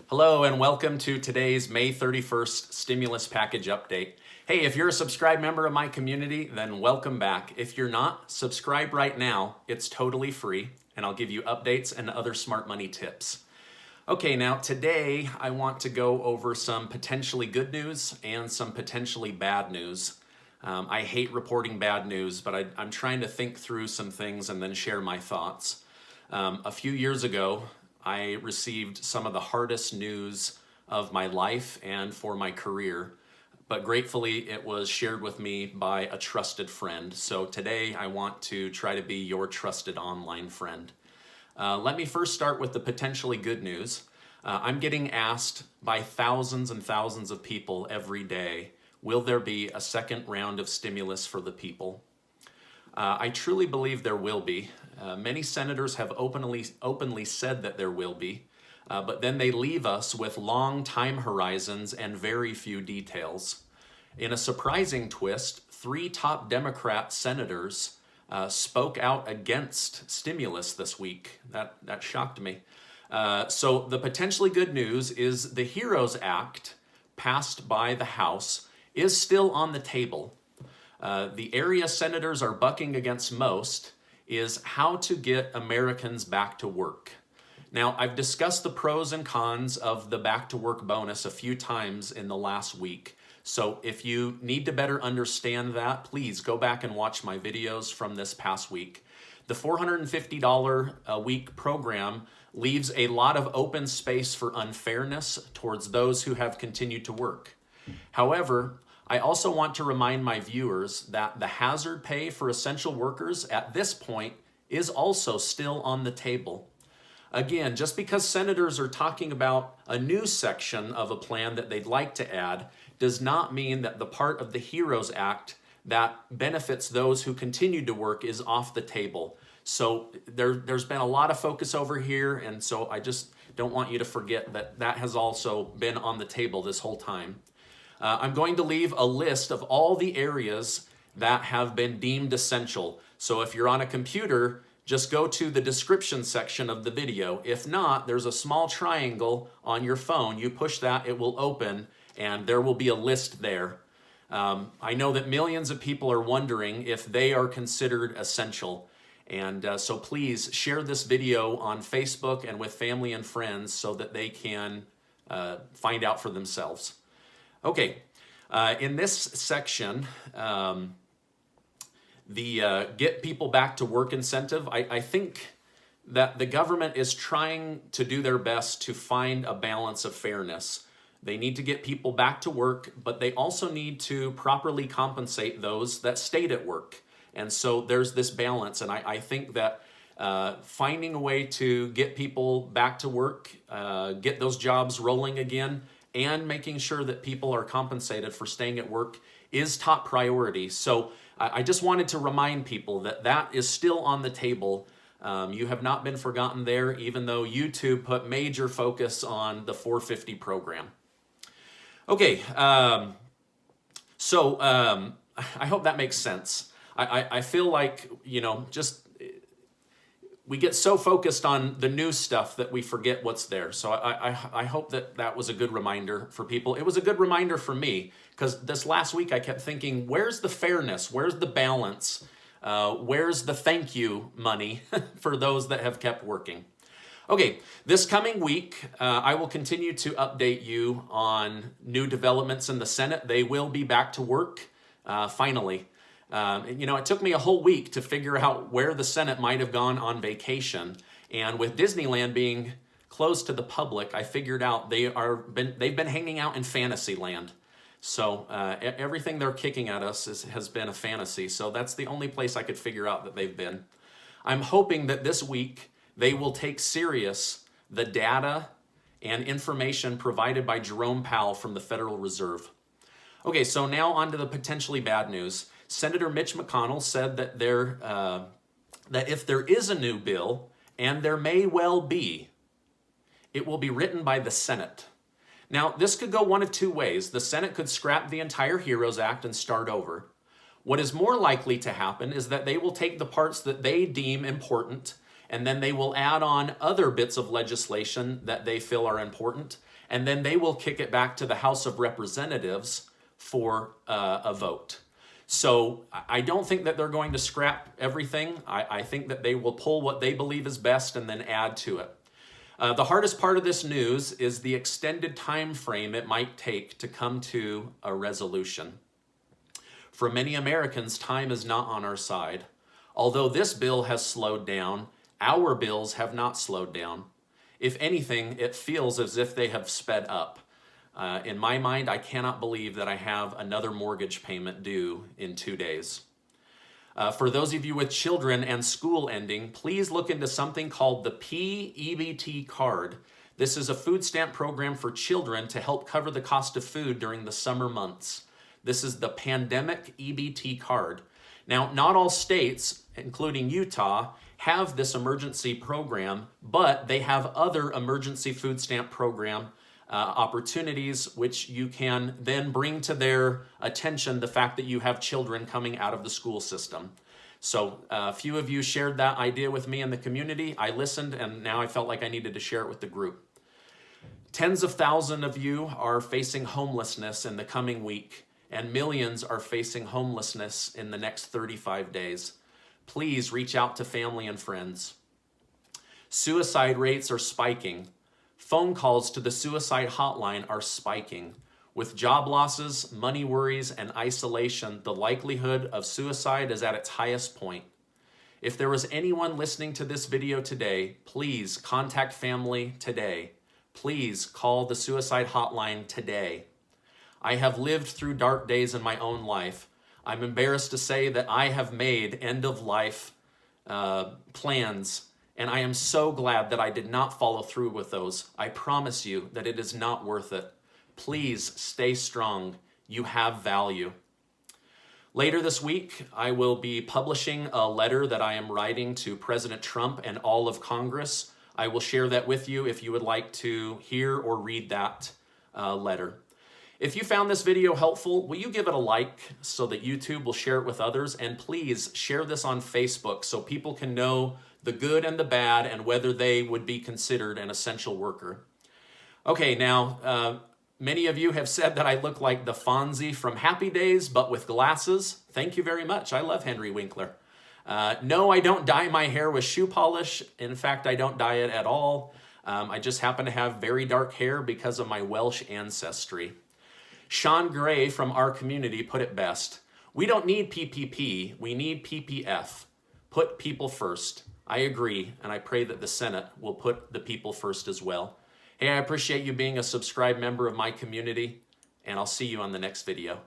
Hello and welcome to today's May 31st stimulus package update. Hey, if you're a subscribed member of my community, then welcome back. If you're not, subscribe right now. It's totally free, and I'll give you updates and other smart money tips. Okay, now today I want to go over some potentially good news and some potentially bad news. I hate reporting bad news, but I'm trying to think through some things and then share my thoughts. A few years ago, I received some of the hardest news of my life and for my career, but gratefully it was shared with me by a trusted friend. So today I want to try to be your trusted online friend. Let me first start with the potentially good news. I'm getting asked by thousands and thousands of people every day, will there be a second round of stimulus for the people? I truly believe there will be. Many senators have openly said that there will be, but then they leave us with long time horizons and very few details. In a surprising twist, 3 top Democrat senators spoke out against stimulus this week. That shocked me. So the potentially good news is the HEROES Act, passed by the House, is still on the table. The area senators are bucking against most is how to get Americans back to work. Now, I've discussed the pros and cons of the back to work bonus a few times in the last week. So if you need to better understand that, please go back and watch my videos from this past week. The $450 a week program leaves a lot of open space for unfairness towards those who have continued to work. However, I also want to remind my viewers that the hazard pay for essential workers at this point is also still on the table. Again, just because senators are talking about a new section of a plan that they'd like to add does not mean that the part of the HEROES Act that benefits those who continue to work is off the table. So there's been a lot of focus over here, and so I just don't want you to forget that that has also been on the table this whole time. I'm going to leave a list of all the areas that have been deemed essential. So if you're on a computer, just go to the description section of the video. If not, there's a small triangle on your phone. You push that, it will open, and there will be a list there. I know that millions of people are wondering if they are considered essential. And so please share this video on Facebook and with family and friends so that they can find out for themselves. Okay, in this section, the Get People Back to Work incentive, I think that the government is trying to do their best to find a balance of fairness. They need to get people back to work, but they also need to properly compensate those that stayed at work. And so there's this balance, and I think that finding a way to get people back to work, get those jobs rolling again, and making sure that people are compensated for staying at work is top priority. So I just wanted to remind people that that is still on the table. You have not been forgotten there, even though YouTube put major focus on the 450 program. Okay, so I hope that makes sense. I feel like, we get so focused on the new stuff that we forget what's there. So I hope that was a good reminder for people. It was a good reminder for me, because this last week I kept thinking, where's the fairness? Where's the balance? Where's the thank you money for those that have kept working? Okay, this coming week, I will continue to update you on new developments in the Senate. They will be back to work, finally. It took me a whole week to figure out where the Senate might have gone on vacation. And with Disneyland being closed to the public, I figured out they've been hanging out in Fantasyland. So everything they're kicking at us has been a fantasy. So that's the only place I could figure out that they've been. I'm hoping that this week they will take serious the data and information provided by Jerome Powell from the Federal Reserve. Okay, so now on to the potentially bad news. Senator Mitch McConnell said that that if there is a new bill, and there may well be, it will be written by the Senate. Now, this could go one of two ways. The Senate could scrap the entire HEROES Act and start over. What is more likely to happen is that they will take the parts that they deem important and then they will add on other bits of legislation that they feel are important, and then they will kick it back to the House of Representatives for a vote. So I don't think that they're going to scrap everything. I think that they will pull what they believe is best and then add to it. The hardest part of this news is the extended time frame it might take to come to a resolution. For many Americans, time is not on our side. Although this bill has slowed down, our bills have not slowed down. If anything, it feels as if they have sped up. In my mind, I cannot believe that I have another mortgage payment due in 2 days. For those of you with children and school ending, please look into something called the P-EBT card. This is a food stamp program for children to help cover the cost of food during the summer months. This is the pandemic EBT card. Now, not all states, including Utah, have this emergency program, but they have other emergency food stamp program opportunities which you can then bring to their attention the fact that you have children coming out of the school system. So a few of you shared that idea with me in the community. I listened, and now I felt like I needed to share it with the group. Tens of thousands of you are facing homelessness in the coming week, and millions are facing homelessness in the next 35 days. Please reach out to family and friends. Suicide rates are spiking. Phone calls to the suicide hotline are spiking. With job losses, money worries, and isolation, the likelihood of suicide is at its highest point. If there was anyone listening to this video today, please contact family today. Please call the suicide hotline today. I have lived through dark days in my own life. I'm embarrassed to say that I have made end-of-life plans, and I am so glad that I did not follow through with those. I promise you that it is not worth it. Please stay strong. You have value. Later this week, I will be publishing a letter that I am writing to President Trump and all of Congress. I will share that with you if you would like to hear or read that letter. If you found this video helpful, will you give it a like so that YouTube will share it with others? And please share this on Facebook so people can know the good and the bad and whether they would be considered an essential worker. Okay, now, many of you have said that I look like the Fonzie from Happy Days, but with glasses. Thank you very much. I love Henry Winkler. No, I don't dye my hair with shoe polish. In fact, I don't dye it at all. I just happen to have very dark hair because of my Welsh ancestry. Sean Gray from our community put it best. We don't need PPP, we need PPF. Put people first. I agree, and I pray that the Senate will put the people first as well. Hey, I appreciate you being a subscribed member of my community, and I'll see you on the next video.